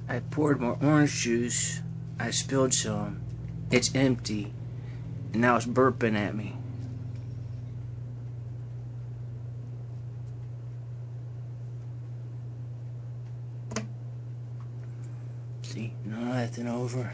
I poured more orange juice. I spilled some. It's empty. And now it's burping at me. See, nothing over.